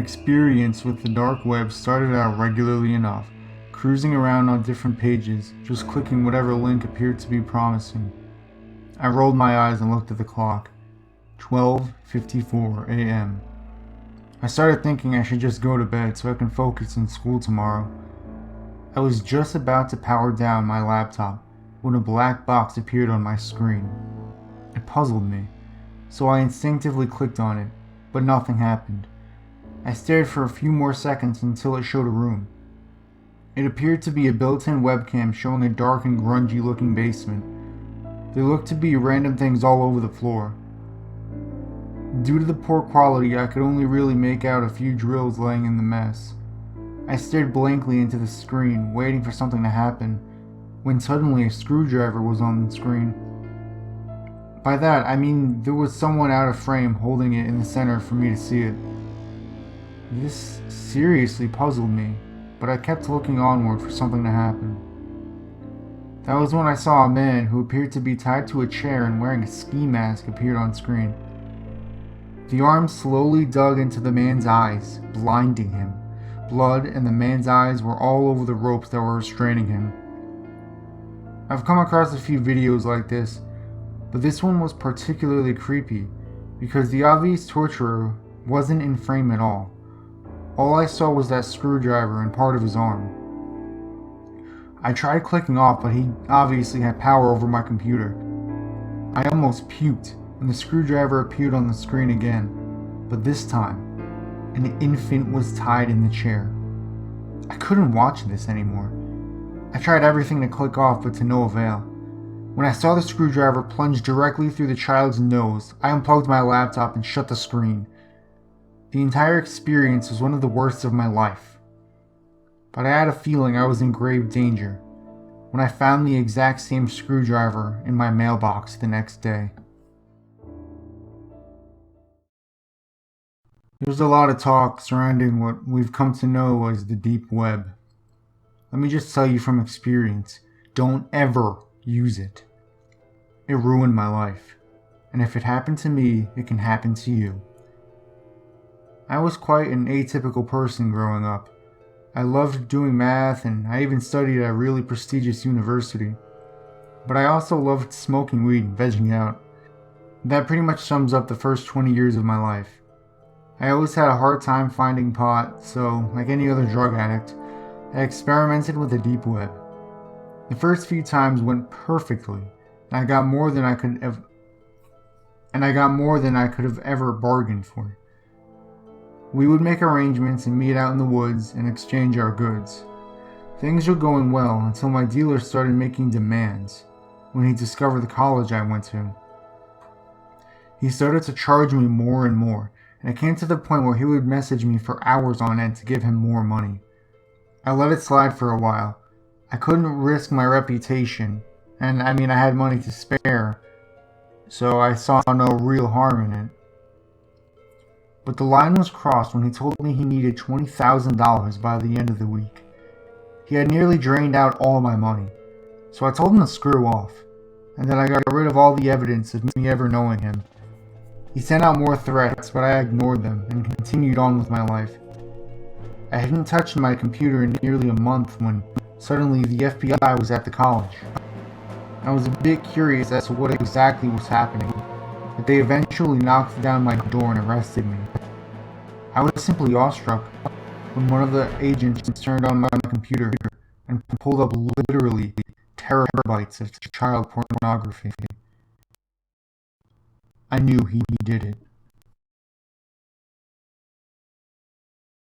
experience with the dark web started out regularly enough, cruising around on different pages, just clicking whatever link appeared to be promising. I rolled my eyes and looked at the clock. 12:54 a.m. I started thinking I should just go to bed so I can focus in school tomorrow. I was just about to power down my laptop when a black box appeared on my screen. It puzzled me, so I instinctively clicked on it, but nothing happened. I stared for a few more seconds until it showed a room. It appeared to be a built-in webcam showing a dark and grungy looking basement. There looked to be random things all over the floor. Due to the poor quality, I could only really make out a few drills laying in the mess. I stared blankly into the screen, waiting for something to happen, when suddenly a screwdriver was on the screen. By that, I mean there was someone out of frame holding it in the center for me to see it. This seriously puzzled me, but I kept looking onward for something to happen. That was when I saw a man who appeared to be tied to a chair and wearing a ski mask appeared on screen. The arm slowly dug into the man's eyes, blinding him. Blood and the man's eyes were all over the ropes that were restraining him. I've come across a few videos like this, but this one was particularly creepy because the obvious torturer wasn't in frame at all. All I saw was that screwdriver and part of his arm. I tried clicking off, but he obviously had power over my computer. I almost puked when the screwdriver appeared on the screen again, but this time, an infant was tied in the chair. I couldn't watch this anymore. I tried everything to click off, but to no avail. When I saw the screwdriver plunge directly through the child's nose, I unplugged my laptop and shut the screen. The entire experience was one of the worst of my life. But I had a feeling I was in grave danger when I found the exact same screwdriver in my mailbox the next day. There's a lot of talk surrounding what we've come to know as the deep web. Let me just tell you from experience, don't ever use it. It ruined my life, and if it happened to me, it can happen to you. I was quite an atypical person growing up. I loved doing math, and I even studied at a really prestigious university. But I also loved smoking weed and vegging out. That pretty much sums up the first 20 years of my life. I always had a hard time finding pot, so, like any other drug addict, I experimented with the deep web. The first few times went perfectly, and I got more than I could have ever bargained for. We would make arrangements and meet out in the woods and exchange our goods. Things were going well until my dealer started making demands when he discovered the college I went to. He started to charge me more and more, and it came to the point where he would message me for hours on end to give him more money. I let it slide for a while. I couldn't risk my reputation, and I had money to spare, so I saw no real harm in it. But the line was crossed when he told me he needed $20,000 by the end of the week. He had nearly drained out all my money, so I told him to screw off, and then I got rid of all the evidence of me ever knowing him. He sent out more threats, but I ignored them and continued on with my life. I hadn't touched my computer in nearly a month when suddenly the FBI was at the college. I was a bit curious as to what exactly was happening, but they eventually knocked down my door and arrested me. I was simply awestruck when one of the agents turned on my computer and pulled up literally terabytes of child pornography. I knew he did it.